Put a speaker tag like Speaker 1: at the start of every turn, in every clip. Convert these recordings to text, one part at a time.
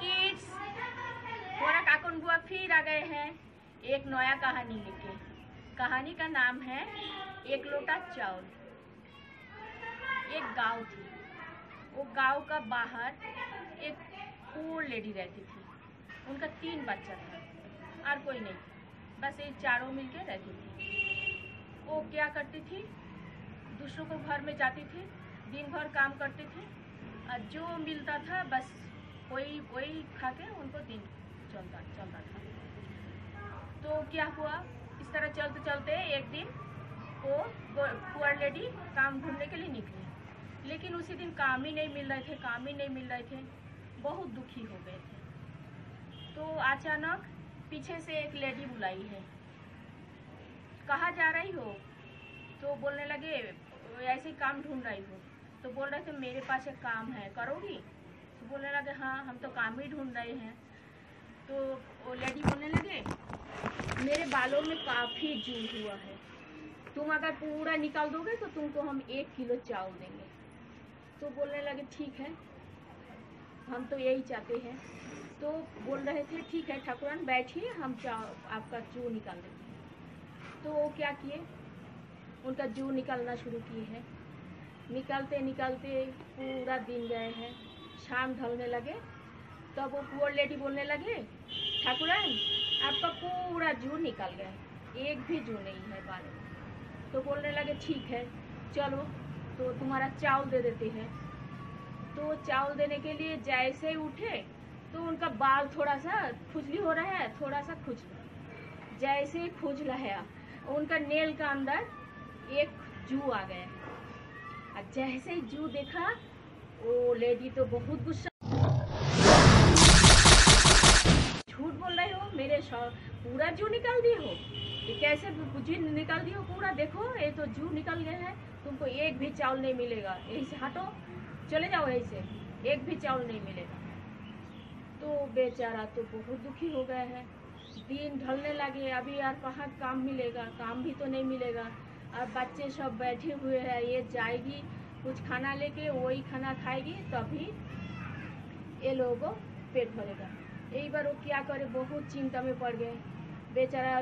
Speaker 1: Kids, थोड़ा काकुन बुआ फिर आ गए हैं एक नया कहानी लेके। कहानी का नाम है एक लोटा चावल। एक गांव थी, वो गांव का बाहर एक पुअर लेडी रहती थी। उनका 3 बच्चा था और कोई नहीं, बस ये चारों मिलके रहती थी। वो क्या करती थी, दूसरों को घर में जाती थी, दिन भर काम करती थी और जो मिलता था बस वही खा के उनको दिन चलता था। तो क्या हुआ, इस तरह चलते चलते एक दिन वो पुअर लेडी काम ढूंढने के लिए निकली, लेकिन उसी दिन काम ही नहीं मिल रहे थे। बहुत दुखी हो गए थे। तो अचानक पीछे से एक लेडी बुलाई है, कहाँ जा रही हो? तो बोलने लगे ऐसे ही काम ढूंढ रही हो। तो बोल रहे थे मेरे पास एक काम है, करोगी? तो बोलने लगे हाँ, हम तो काम ही ढूंढ रहे हैं। तो वो लेडी बोलने लगे मेरे बालों में काफ़ी जूं हुआ है, तुम अगर पूरा निकाल दोगे तो तुमको हम 1 किलो चावल देंगे। तो बोलने लगे ठीक है, हम तो यही चाहते हैं। तो बोल रहे थे ठीक है ठाकुरान बैठिए, हम आपका जू निकाल देंगे। तो वो क्या किए, उनका जू निकालना शुरू किए हैं। निकालते निकालते पूरा दिन गए हैं, शाम ढलने लगे। तब वो पुअर लेडी बोलने लगे ठाकुरान आपका पूरा जू निकल गया, एक भी जू नहीं है बालों में। तो बोलने लगे ठीक है चलो, तो तुम्हारा चावल दे देते हैं। तो चावल देने के लिए जैसे ही उठे तो उनका बाल थोड़ा सा खुजली हो रहा है, थोड़ा सा खुजला। जैसे ही खुजला है उनका नेल का अंदर एक जू आ गया। और जैसे ही जू देखा वो लेडी तो बहुत गुस्सा, झूठ बोल रहे हो, मेरे पूरा जू निकाल दिए हो, ये कैसे जू निकाल दिए हो पूरा? देखो ये तो जू निकल गए हैं, तुमको एक भी चावल नहीं मिलेगा, यहीं से हटो, चले जाओ यहीं से, एक भी चावल नहीं मिलेगा। तो बेचारा तो बहुत दुखी हो गए हैं। दिन ढलने लगे, अभी यार कहाँ काम मिलेगा, काम भी तो नहीं मिलेगा। अब बच्चे सब बैठे हुए हैं, ये जाएगी कुछ खाना लेके, वही खाना खाएगी तभी ये लोगों को पेट भरेगा। यही बार वो क्या करे, बहुत चिंता में पड़ गए बेचारा,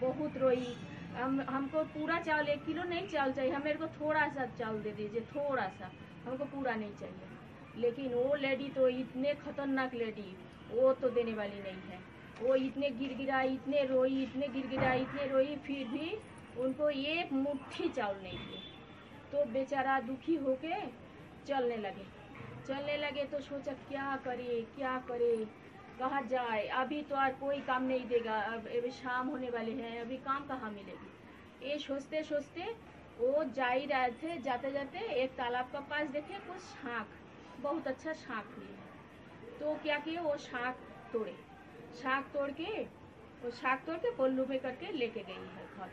Speaker 1: बहुत रोई। हमको पूरा चावल 1 किलो नहीं चावल चाहिए, हम मेरे को थोड़ा सा चावल दे दीजिए, थोड़ा सा, हमको पूरा नहीं चाहिए। लेकिन वो लेडी तो इतने खतरनाक लेडी, वो तो देने वाली नहीं है। वो इतने गिड़गिड़ाई, इतने रोई, फिर भी उनको एक मुट्ठी चावल नहीं दिए। तो बेचारा दुखी होके चलने लगे। तो सोचा क्या करे, कहाँ जाए, अभी तो और कोई काम नहीं देगा, अब शाम होने वाले हैं, अभी काम कहाँ मिलेगी। ये सोचते सोचते वो जा ही रहे थे, जाते जाते एक तालाब का पास देखे कुछ शाख, बहुत अच्छा शाख लिए। तो क्या किए, वो शाख तोड़ के पल्लू में करके लेके गई है घर।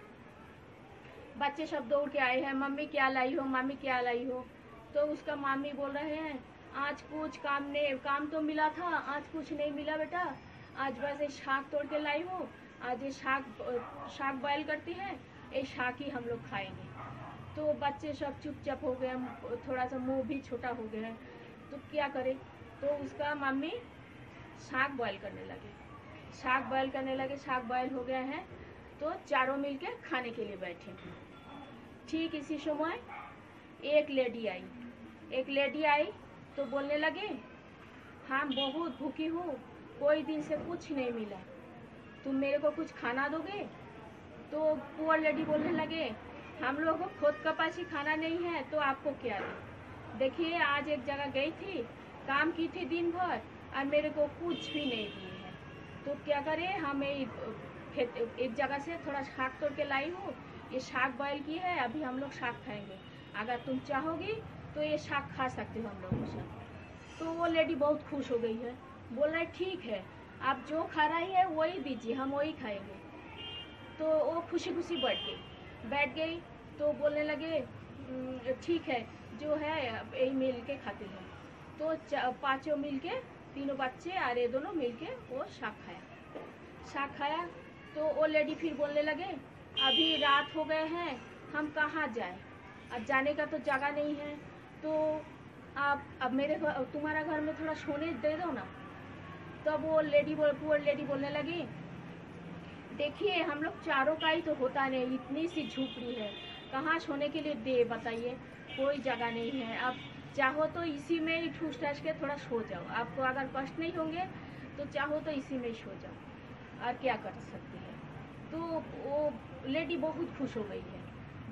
Speaker 1: बच्चे सब दौड़ के आए हैं, मम्मी क्या लाई हो? तो उसका मामी बोल रहे हैं आज कुछ काम तो मिला था, आज कुछ नहीं मिला बेटा, आज बस ये शाक तोड़ के लाई हो, आज ये शाक बॉयल करती है, ये शाक ही हम लोग खाएंगे। तो बच्चे सब चुपचाप हो गए, थोड़ा सा मुंह भी छोटा हो गया है, तो क्या करे। तो उसका मम्मी शाक बॉयल करने लगे, शाक बॉयल हो गया है। तो चारों मिलके खाने के लिए बैठे। ठीक इसी समय एक लेडी आई तो बोलने लगे हाँ बहुत भूखी हूँ, कोई दिन से कुछ नहीं मिला, तुम मेरे को कुछ खाना दोगे? तो पुअर लेडी बोलने लगे हम लोगों को खुद का पास ही खाना नहीं है तो आपको क्या दे? देखिए आज एक जगह गई थी, काम की थी दिन भर और मेरे को कुछ भी नहीं दिए हैं, तो क्या करें, हम एक जगह से थोड़ा शाक तोड़ के लाई हूँ, ये शाक बॉयल की है, अभी हम लोग शाक खाएंगे, अगर तुम चाहोगी तो ये शाक खा सकते हो हम लोग के साथ। तो वो लेडी बहुत खुश हो गई है, बोल रहे ठीक है आप जो खा रही है वही दीजिए, हम वही खाएंगे। तो वो खुशी खुशी बैठ गई। तो बोलने लगे ठीक है जो है यही मिल के खाते हैं। तो पाँचों मिल के, तीनों बच्चे और ये दोनों मिल के वो शाक खाया। तो वो लेडी फिर बोलने लगे अभी रात हो गए हैं, हम कहाँ जाए, अब जाने का तो जगह नहीं है, तो आप अब तुम्हारा घर में थोड़ा सोने दे दो ना। तब वो पुअर लेडी बोलने लगी, देखिए हम लोग चारों का ही तो होता नहीं, इतनी सी झोपड़ी है, कहाँ सोने के लिए दे बताइए, कोई जगह नहीं है। आप चाहो तो इसी में ही ठूस ठास के थोड़ा सो जाओ, आपको अगर कष्ट नहीं होंगे तो चाहो तो इसी में ही सो जाओ, और क्या कर सकती है। तो वो लेडी बहुत खुश हो गई है,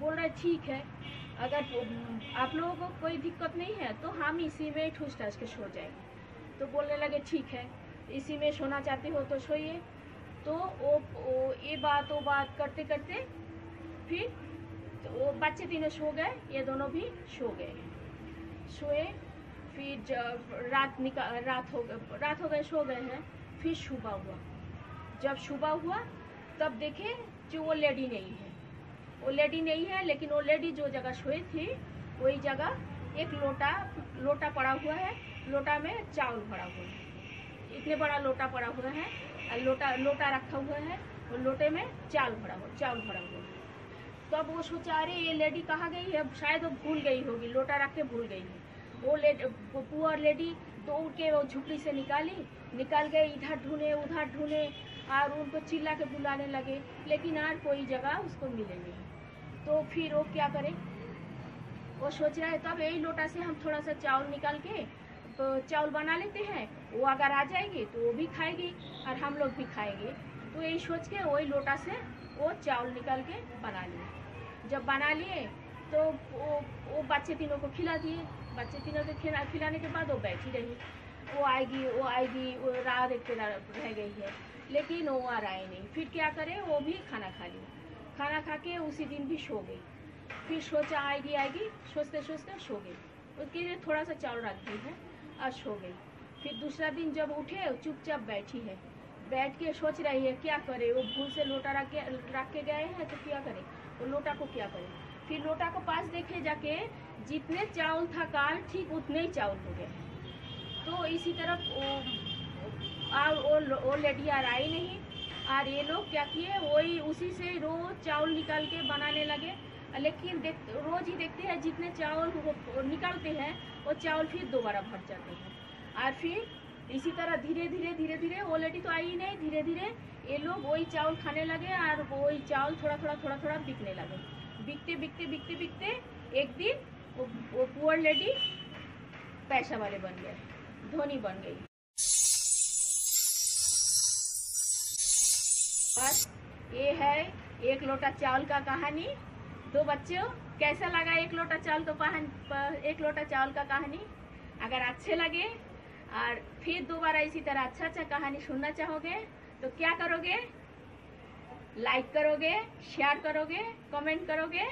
Speaker 1: बोल रहे ठीक है, अगर आप लोगों को कोई दिक्कत नहीं है तो हम इसी में ही ठूस ठास के सो जाएंगे। तो बोलने लगे ठीक है, इसी में सोना चाहती हो तो सोइए। तो वो ये बात करते करते फिर तो वो बच्चे तीनों सो गए, ये दोनों भी सो गए। सोए, फिर जब रात हो गए, सो गए हैं। फिर सुबह हुआ, जब सुबह हुआ तब देखे जो वो लेडी नहीं है, लेकिन वो लेडी जो जगह सोई थी वही जगह एक लोटा पड़ा हुआ है, लोटा में चावल भरा हुआ है, इतने बड़ा लोटा पड़ा हुआ है, लोटा रखा हुआ है, और लोटे में चावल भरा हुआ है। तब वो सोचा अरे ये लेडी कहाँ गई है, शायद वो भूल गई होगी, लोटा रख के भूल गई है। वो पुअर लेडी दौड़ के वो झुपड़ी से निकाल गए, इधर ढूंढे उधर ढूंढे, और उनको चिल्ला के बुलाने लगे, लेकिन यार कोई जगह उसको मिले नहीं। तो फिर वो क्या करे, वो सोच रहा है तब यही लोटा से हम थोड़ा सा चावल निकाल के तो चावल बना लेते हैं, वो अगर आ जाएगी तो वो भी खाएगी और हम लोग भी खाएंगे। तो यही सोच के वही लोटा से वो चावल निकाल के बना लिए। जब बना लिए तो वो बच्चे तीनों को खिला दिए। बच्चे तीनों को खिलाने के बाद वो बैठी रही, वो आएगी, वो राह देखते रह गई है, लेकिन वो आ रहा है नहीं। फिर क्या करे, वो भी खाना खा लिया, खाना खा के उसी दिन भी सो गई। फिर सोचा आएगी, सोचते सोचते सो गई, उसके लिए थोड़ा सा चावल रख दी है और सो गई। फिर दूसरा दिन जब उठे चुपचाप बैठी है, बैठ के सोच रही है क्या करे, वो भूल से लोटा रख के गए हैं तो क्या करे, वो लोटा को क्या करे। फिर लोटा को पास देखे जाके जितने चावल था काल ठीक उतने ही चावल हो गए। तो इसी तरफ वो लेडी आ रहा ही नहीं, और ये लोग क्या किए, वही उसी से रोज चावल निकाल के बनाने लगे। लेकिन रोज ही देखते हैं जितने चावल निकालते हैं वो चावल फिर दोबारा भर जाते हैं। और फिर इसी तरह धीरे धीरे वो लेडी तो आई ही नहीं, धीरे धीरे ये लोग वही चावल खाने लगे, और वही चावल थोड़ा बिकने लगे। बिकते एक दिन वो पुअर लेडी पैसा वाले बन गए, धोनी बन गई। बस ये है एक लोटा चावल का कहानी। तो बच्चों कैसा लगा एक लोटा चावल का कहानी? अगर अच्छे लगे और फिर दोबारा इसी तरह अच्छा कहानी सुनना चाहोगे तो क्या करोगे? लाइक करोगे, शेयर करोगे, कमेंट करोगे।